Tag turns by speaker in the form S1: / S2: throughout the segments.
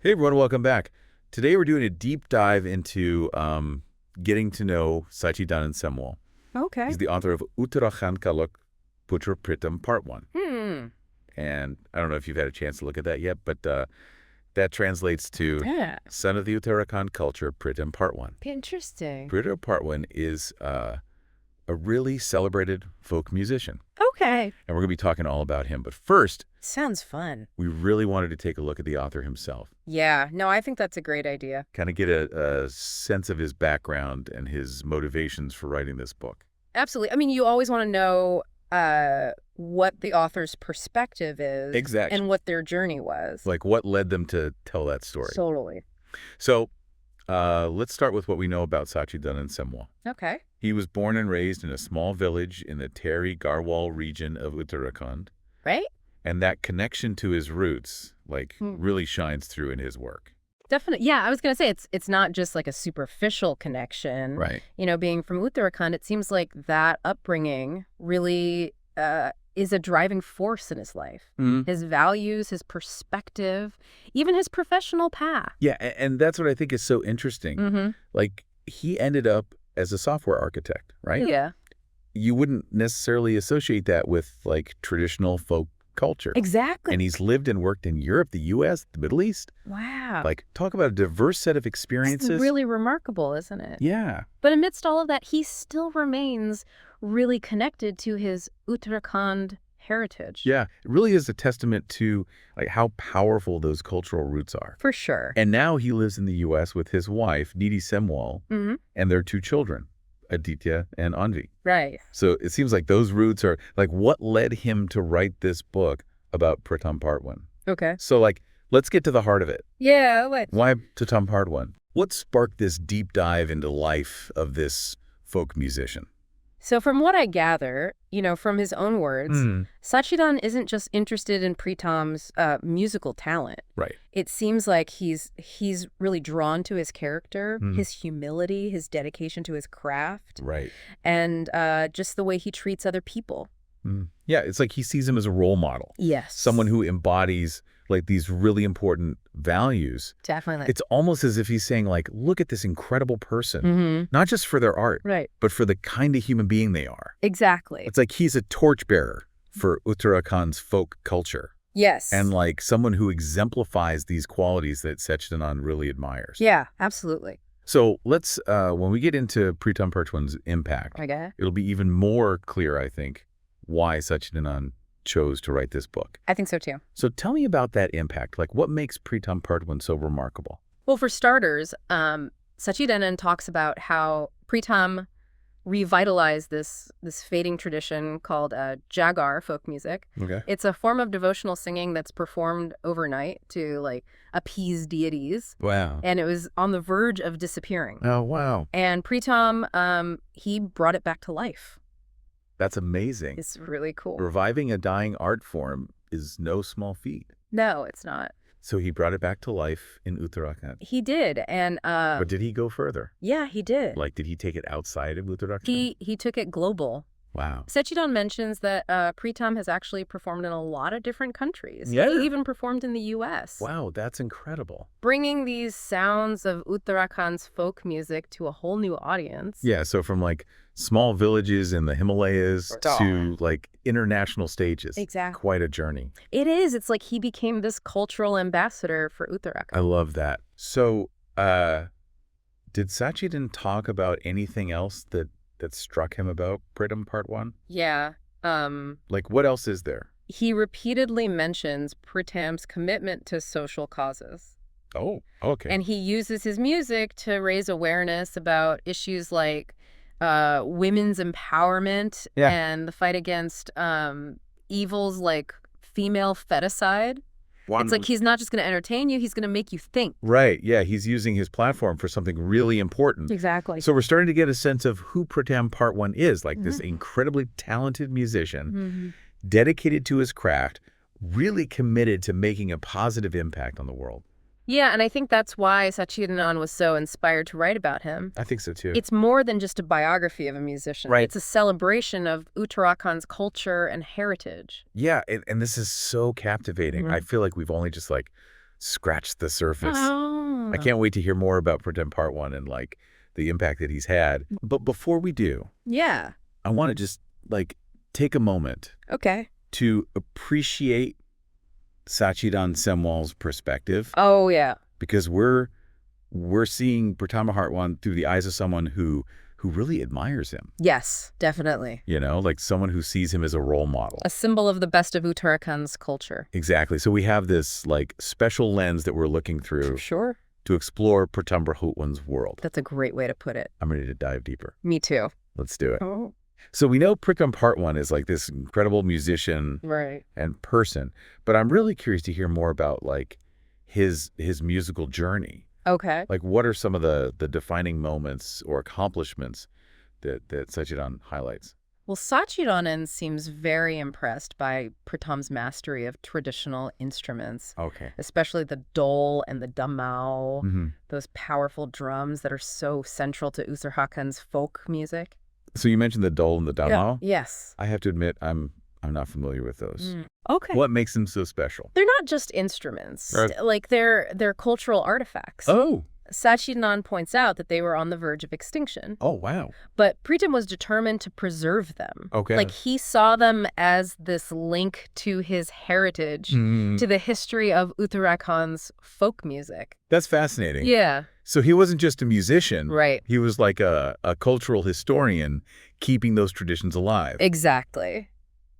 S1: Hey everyone, welcome back. Today we're doing a deep dive into getting to know Sachidanand Semwal.
S2: Okay.
S1: He's the author of Uttarakhand ka Lokputr Pritam Part 1.
S2: Hmm.
S1: And I don't know if you've had a chance to look at that yet, but that translates to Son of the Uttarakhand Culture, Pritam Part 1.
S2: Interesting.
S1: Pritam Part 1 is a really celebrated folk musician.
S2: Okay.
S1: And we're going to be talking all about him. But first,
S2: Sounds fun.
S1: we really wanted to take a look at the author himself.
S2: Yeah. No, I think that's a great idea.
S1: Kind of get a sense of his background and his motivations for writing this book.
S2: Absolutely. I mean, you always want to know what the author's perspective is.
S1: Exactly.
S2: And what their journey was.
S1: Like what led them to tell that story.
S2: Totally.
S1: So let's start with what we know about Sachidanand Semwal.
S2: Okay.
S1: He was born and raised in a small village in the Tehri Garhwal region of Uttarakhand.
S2: Right?
S1: And that connection to his roots, really shines through in his work.
S2: Definitely. Yeah, I was going to say it's not just like a superficial connection.
S1: Right.
S2: You know, being from Uttarakhand, it seems like that upbringing really is a driving force in his life.
S1: Mm-hmm.
S2: His values, his perspective, even his professional path.
S1: Yeah, and that's what I think is so interesting.
S2: Mm-hmm.
S1: Like, he ended up as a software architect, right?
S2: Yeah.
S1: You wouldn't necessarily associate that with, traditional folk culture.
S2: Exactly.
S1: And he's lived and worked in Europe, the U.S., the Middle East.
S2: Wow.
S1: Talk about a diverse set of experiences.
S2: It's really remarkable, isn't it?
S1: Yeah.
S2: But amidst all of that, he still remains really connected to his Uttarakhand heritage.
S1: Yeah. It really is a testament to how powerful those cultural roots are.
S2: For sure.
S1: And now he lives in the U.S. with his wife, Nidhi Semwal,
S2: Mm-hmm.
S1: and their two children, Aditya and Anvi.
S2: Right.
S1: So it seems like those roots are what led him to write this book about Pritam Bhartwan.
S2: Okay.
S1: So let's get to the heart of it.
S2: Yeah, let's.
S1: Why Pritam Bhartwan? What sparked this deep dive into life of this folk musician?
S2: So from what I gather, from his own words, Sachidan isn't just interested in Pritam's musical talent.
S1: Right.
S2: It seems like he's really drawn to his character,
S1: Mm.
S2: his humility, his dedication to his craft,
S1: Right.
S2: and just the way he treats other people.
S1: Yeah, it's like he sees him as a role model.
S2: Yes.
S1: Someone who embodies these really important values.
S2: Definitely.
S1: It's almost as if he's saying look at this incredible person,
S2: Mm-hmm.
S1: not just for their art,
S2: Right.
S1: but for the kind of human being they are.
S2: Exactly.
S1: It's like he's a torchbearer for Uttarakhand's folk culture.
S2: Yes.
S1: And someone who exemplifies these qualities that Sachidanand really admires.
S2: Yeah, absolutely.
S1: So let's, when we get into Pritam Bhartwan's impact,
S2: Okay.
S1: it'll be even more clear, I think, why Sachidanand chose to write this book.
S2: I think so too.
S1: So tell me about that impact. What makes Pritam Bhartwan so remarkable?
S2: Well, for starters, Sachidanand talks about how Pritam revitalized this fading tradition called Jagar folk music.
S1: Okay.
S2: It's a form of devotional singing that's performed overnight to appease deities,
S1: Wow.
S2: and it was on the verge of disappearing.
S1: Oh, wow.
S2: And Pritam, he brought it back to life.
S1: That's amazing.
S2: It's really cool.
S1: Reviving a dying art form is no small feat.
S2: No, it's not.
S1: So he brought it back to life in Uttarakhand.
S2: He did, and
S1: But did he go further?
S2: yeah, he did.
S1: Did he take it outside of Uttarakhand?
S2: He took it global.
S1: Wow.
S2: Sachidan mentions that Pritam has actually performed in a lot of different countries.
S1: Yeah.
S2: He even performed in the U.S.
S1: Wow, that's incredible.
S2: Bringing these sounds of Uttarakhand's folk music to a whole new audience.
S1: Yeah, so from small villages in the Himalayas
S2: Darn.
S1: to international stages.
S2: Exactly.
S1: Quite a journey.
S2: It is. It's like he became this cultural ambassador for Uttarakhand.
S1: I love that. So, did Sachidan talk about anything else that struck him about Pritam Bhartwan?
S2: Yeah.
S1: What else is there?
S2: He repeatedly mentions Pritam's commitment to social causes.
S1: Oh, okay.
S2: And he uses his music to raise awareness about issues like women's empowerment and the fight against evils like female feticide. It's like he's not just going to entertain you, he's going to make you think.
S1: Right, yeah, he's using his platform for something really important.
S2: Exactly.
S1: So we're starting to get a sense of who Pritam Bhartwan is, this incredibly talented musician, dedicated to his craft, really committed to making a positive impact on the world.
S2: Yeah, and I think that's why Sachidanand was so inspired to write about him.
S1: I think so, too.
S2: It's more than just a biography of a musician.
S1: Right.
S2: It's a celebration of Uttarakhand's culture and heritage.
S1: Yeah, and this is so captivating. I feel like we've only just scratched the surface.
S2: Oh.
S1: I can't wait to hear more about Pritam Bhartwan and like the impact that he's had. But before we do,
S2: Yeah.
S1: I want to just like take a moment
S2: Okay.
S1: to appreciate Sachidan Semwal's perspective,
S2: Oh, yeah.
S1: because we're seeing Pritam Bhartwan through the eyes of someone who really admires him.
S2: Yes, definitely.
S1: You know, like someone who sees him as a role model.
S2: A symbol of the best of Uttarakhand's culture.
S1: Exactly. So we have this like special lens that we're looking through
S2: Sure.
S1: to explore Pritam Bhartwan's world.
S2: That's a great way to put it.
S1: I'm ready to dive deeper.
S2: Me too.
S1: Let's do it.
S2: Oh.
S1: So we know Pritam Bhartwan is like this incredible musician
S2: Right.
S1: and person, but I'm really curious to hear more about like his musical journey.
S2: Okay.
S1: Like what are some of the defining moments or accomplishments that Sachidan highlights?
S2: Well, Sachidanand seems very impressed by Pritam's mastery of traditional instruments,
S1: Okay.
S2: especially the dole and the damau,
S1: Mm-hmm.
S2: those powerful drums that are so central to Uttarakhand's folk music.
S1: So you mentioned the dole and the damau.
S2: Yes.
S1: I have to admit, I'm not familiar with those.
S2: Okay.
S1: What makes them so special?
S2: They're not just instruments.
S1: Right.
S2: Like they're cultural artifacts.
S1: Oh.
S2: Sachidanand points out that they were on the verge of extinction,
S1: Oh, wow.
S2: but Pritam was determined to preserve them.
S1: Okay.
S2: Like he saw them as this link to his heritage, to the history of Uttarakhand's folk music.
S1: That's fascinating.
S2: Yeah.
S1: So he wasn't just a musician.
S2: Right.
S1: He was like a cultural historian keeping those traditions alive.
S2: Exactly.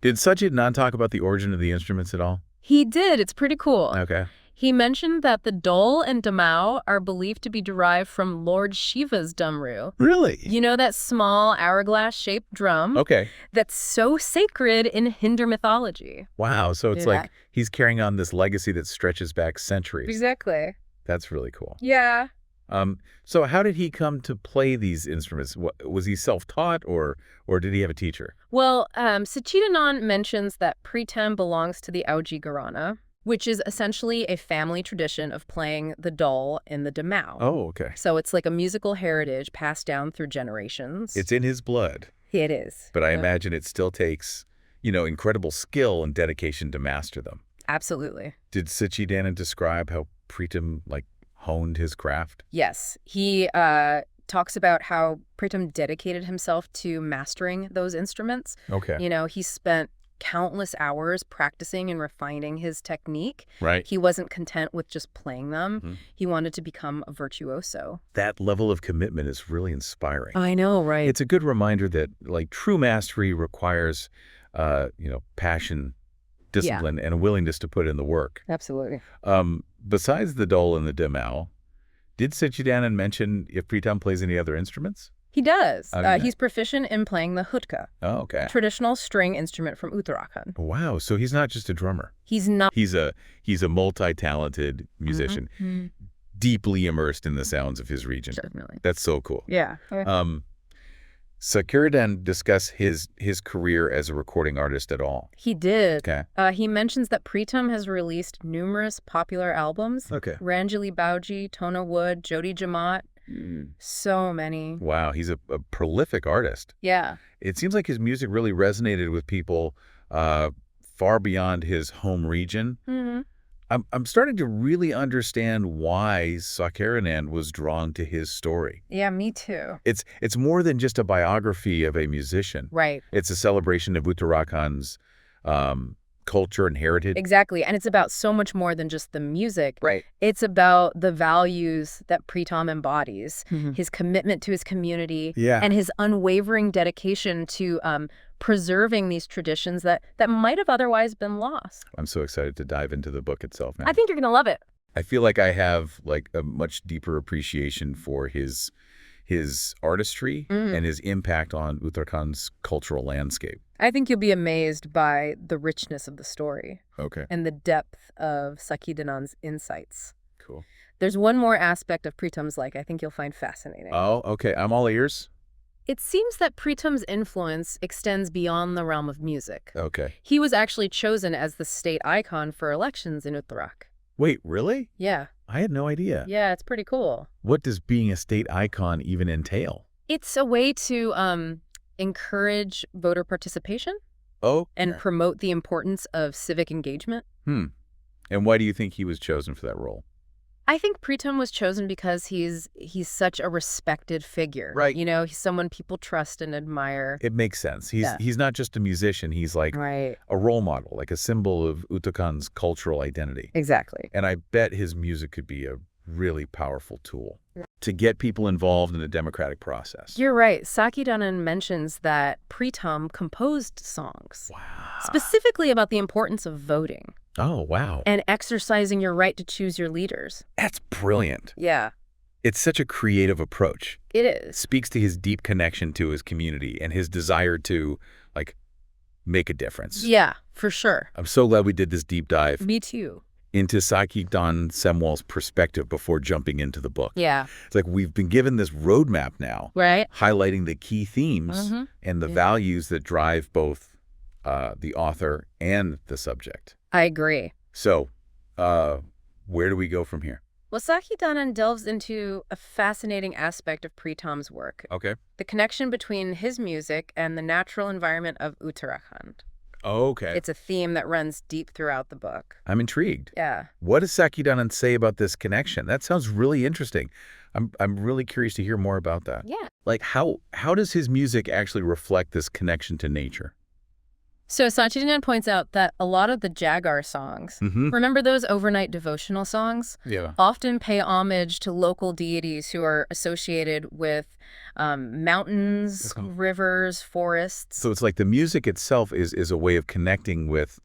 S1: Did Sachidanand talk about the origin of the instruments at all?
S2: He did. It's pretty cool.
S1: Okay.
S2: He mentioned that the dole and damau are believed to be derived from Lord Shiva's damru.
S1: Really?
S2: You know that small hourglass-shaped drum?
S1: Okay.
S2: That's so sacred in Hindu mythology.
S1: Wow. So it's
S2: Yeah.
S1: like he's carrying on this legacy that stretches back centuries.
S2: Exactly.
S1: That's really cool.
S2: Yeah.
S1: So how did he come to play these instruments? Was he self-taught or did he have a teacher?
S2: Well, Sachidanand mentions that Pritam belongs to the Auji Gharana, which is essentially a family tradition of playing the dole and the damau.
S1: Oh, okay.
S2: So it's like a musical heritage passed down through generations.
S1: It's in his blood.
S2: It is.
S1: But I
S2: Yep.
S1: imagine it still takes, incredible skill and dedication to master them.
S2: Absolutely.
S1: Did Sachidanand describe how Pritam honed his craft?
S2: Yes. He talks about how Pritam dedicated himself to mastering those instruments.
S1: Okay.
S2: He spent countless hours practicing and refining his technique.
S1: Right.
S2: He wasn't content with just playing them.
S1: Mhm.
S2: He wanted to become a virtuoso.
S1: That level of commitment is really inspiring.
S2: I know, right?
S1: It's a good reminder that true mastery requires, passion, discipline, and a willingness to put in the work.
S2: Absolutely.
S1: Besides the dole and the damau, did Sachidanand mention if Pritam plays any other instruments?
S2: He does.
S1: Okay.
S2: He's proficient in playing the hutka,
S1: Oh, okay.
S2: traditional string instrument from Uttarakhand.
S1: Wow. So he's not just a drummer.
S2: He's not.
S1: He's a multi-talented musician,
S2: Mhm.
S1: deeply immersed in the sounds of his region.
S2: Definitely.
S1: That's so cool.
S2: Yeah.
S1: Sachidanand discuss his career as a recording artist at all?
S2: He did.
S1: Okay.
S2: He mentions that Pritam has released numerous popular albums.
S1: Okay.
S2: Ranjali Bauji, Tona Wood, Jodi Jamat. So many.
S1: Wow, he's a prolific artist.
S2: Yeah.
S1: It seems like his music really resonated with people far beyond his home region.
S2: Mm-hmm.
S1: I'm starting to really understand why Sachidanand was drawn to his story.
S2: Yeah, me too.
S1: It's more than just a biography of a musician.
S2: Right.
S1: It's a celebration of Uttarakhand's culture and heritage.
S2: Exactly. And it's about so much more than just the music.
S1: Right.
S2: It's about the values that Pritam embodies, his commitment to his community,
S1: Yeah.
S2: and his unwavering dedication to preserving these traditions that might have otherwise been lost.
S1: I'm so excited to dive into the book itself now.
S2: I think you're going to love it.
S1: I feel like I have a much deeper appreciation for his artistry and his impact on Uttarakhand's cultural landscape.
S2: I think you'll be amazed by the richness of the story
S1: Okay.
S2: and the depth of Sachidanand's insights.
S1: Cool.
S2: There's one more aspect of Pritam's life I think you'll find fascinating.
S1: Oh, okay. I'm all ears.
S2: It seems that Pritam's influence extends beyond the realm of music.
S1: Okay.
S2: He was actually chosen as the state icon for elections in Uttarak.
S1: Wait, really?
S2: Yeah.
S1: I had no idea.
S2: Yeah, it's pretty cool.
S1: What does being a state icon even entail?
S2: It's a way to encourage voter participation
S1: Oh.
S2: and promote the importance of civic engagement.
S1: And why do you think he was chosen for that role?
S2: I think Pritam was chosen because he's such a respected figure.
S1: Right.
S2: You know, he's someone people trust and admire.
S1: It makes sense. He's not just a musician. He's like
S2: Right.
S1: a role model, like a symbol of Uttarakhand's cultural identity.
S2: Exactly.
S1: And I bet his music could be a really powerful tool to get people involved in the democratic process.
S2: You're right. Sakidanan mentions that Pritam composed songs
S1: Wow.
S2: specifically about the importance of voting
S1: Oh, wow.
S2: and exercising your right to choose your leaders.
S1: That's brilliant.
S2: Yeah,
S1: It's such a creative approach.
S2: it
S1: It
S2: is.
S1: speaks to his deep connection to his community and his desire to, like, make a difference.
S2: Yeah, for sure.
S1: I'm so glad we did this deep dive
S2: Me too.
S1: into Sakidan Semwal's perspective before jumping into the book.
S2: Yeah.
S1: It's like we've been given this roadmap now,
S2: Right?
S1: highlighting the key themes
S2: Mhm.
S1: and the
S2: Yeah.
S1: values that drive both the author and the subject.
S2: I agree.
S1: So, where do we go from here?
S2: Well, Sakidanan delves into a fascinating aspect of Pritam's work,
S1: Okay.
S2: the connection between his music and the natural environment of Uttarakhand.
S1: Okay.
S2: It's a theme that runs deep throughout the book.
S1: I'm intrigued.
S2: Yeah.
S1: What does Sakidanan say about this connection? That sounds really interesting. I'm really curious to hear more about that.
S2: Yeah.
S1: Like how does his music actually reflect this connection to nature?
S2: So Sachidanan points out that a lot of the Jagar songs,
S1: Mm-hmm.
S2: remember those overnight devotional songs,
S1: Yeah.
S2: often pay homage to local deities who are associated with mountains,
S1: Okay.
S2: rivers, forests.
S1: So it's like the music itself is a way of connecting with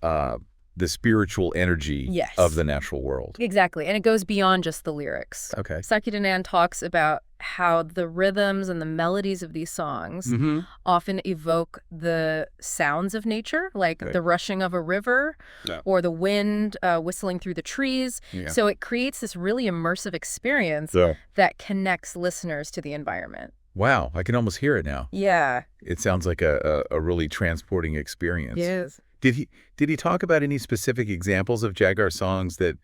S1: the spiritual energy
S2: Yes.
S1: of the natural world.
S2: Exactly. And it goes beyond just the lyrics.
S1: Okay.
S2: Sakidanan talks about how the rhythms and the melodies of these songs
S1: Mm-hmm.
S2: often evoke the sounds of nature, like
S1: Right.
S2: the rushing of a river
S1: Yeah.
S2: or the wind whistling through the trees.
S1: Yeah.
S2: So it creates this really immersive experience
S1: So,
S2: that connects listeners to the environment.
S1: wow, I can almost hear it now.
S2: Yeah.
S1: It sounds like a really transporting experience.
S2: Yes.
S1: Did he talk about any specific examples of Jagar songs that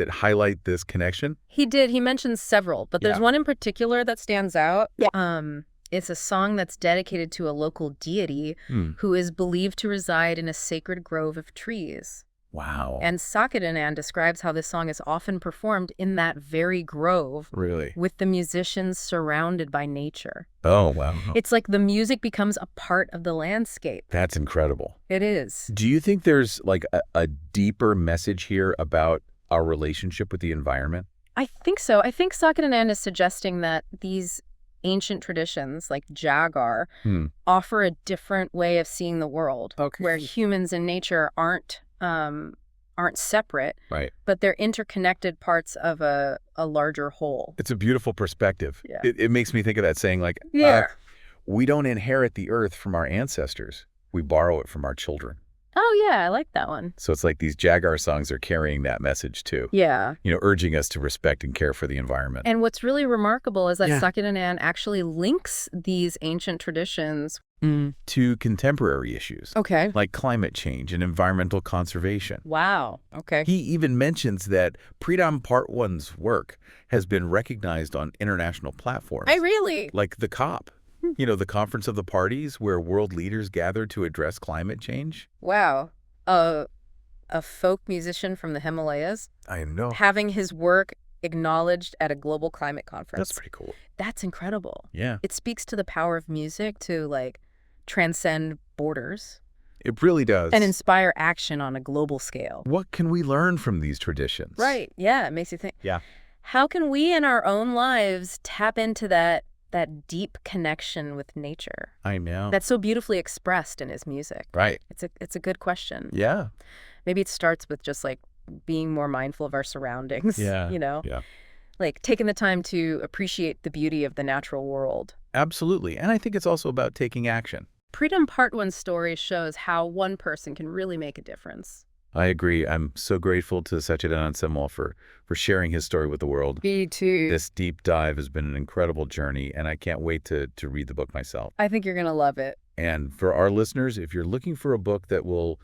S1: highlight this connection?
S2: He did. He mentioned several, but there's
S1: Yeah.
S2: one in particular that stands out.
S1: Yeah.
S2: It's a song that's dedicated to a local deity
S1: Hmm.
S2: who is believed to reside in a sacred grove of trees.
S1: Wow.
S2: And Sakidanan describes how this song is often performed in that very grove
S1: Really?
S2: with the musicians surrounded by nature.
S1: Oh, wow.
S2: It's like the music becomes a part of the landscape.
S1: That's incredible.
S2: It is.
S1: Do you think there's like a deeper message here about our relationship with the environment?
S2: I think so. I think Sakidanan is suggesting that these ancient traditions, like Jagar,
S1: Hmm.
S2: offer a different way of seeing the world,
S1: Okay.
S2: where humans and nature aren't separate,
S1: Right.
S2: but they're interconnected parts of a larger whole.
S1: It's a beautiful perspective.
S2: Yeah.
S1: It makes me think of that saying like, we don't inherit the earth from our ancestors. We borrow it from our children.
S2: Oh, yeah, I like that one.
S1: So it's like these Jagar songs are carrying that message too.
S2: Yeah.
S1: You know, urging us to respect and care for the environment.
S2: And what's really remarkable is that
S1: Yeah.
S2: Sakidanan actually links these ancient traditions.
S1: To contemporary issues
S2: Okay.
S1: like climate change and environmental conservation.
S2: Wow. Okay.
S1: He even mentions that Pritam Bhartwan's work has been recognized on international platforms.
S2: Really?
S1: Like the COP, you know, the Conference of the Parties, where world leaders gather to address climate change.
S2: Wow. A folk musician from the Himalayas
S1: I know.
S2: having his work acknowledged at a global climate conference.
S1: That's pretty cool.
S2: That's incredible.
S1: Yeah,
S2: It speaks to the power of music to like transcend borders
S1: it really does.
S2: and inspire action on a global scale.
S1: What can we learn from these traditions?
S2: Right. Yeah. It makes you think.
S1: Yeah.
S2: How can we in our own lives tap into that deep connection with nature
S1: I know.
S2: that's so beautifully expressed in his music?
S1: Right.
S2: It's a good question.
S1: Yeah.
S2: Maybe it starts with just like being more mindful of our surroundings.
S1: Yeah.
S2: You know?
S1: Yeah.
S2: Like taking the time to appreciate the beauty of the natural world.
S1: Absolutely. And I think it's also about taking action.
S2: Pritam Bhartwan's story shows how one person can really make a difference.
S1: I agree. I'm so grateful to Sachidanand Semwal for sharing his story with the world.
S2: Me too.
S1: This deep dive has been an incredible journey, and I can't wait to read the book myself.
S2: I think you're going to love it.
S1: And for our listeners, if you're looking for a book that will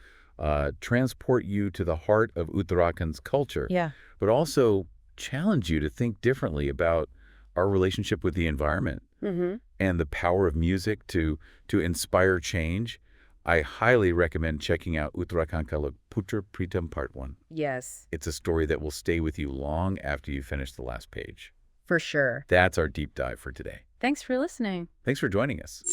S1: transport you to the heart of Uttarakhand's culture,
S2: Yeah.
S1: but also challenge you to think differently about our relationship with the environment
S2: Mm-hmm.
S1: and the power of music to inspire change, I highly recommend checking out Uttarakhand ka Lokputr Pritam Bhartwan.
S2: Yes,
S1: It's a story that will stay with you long after you finish the last page.
S2: for sure.
S1: That's our deep dive for today.
S2: Thanks for listening.
S1: Thanks for joining us.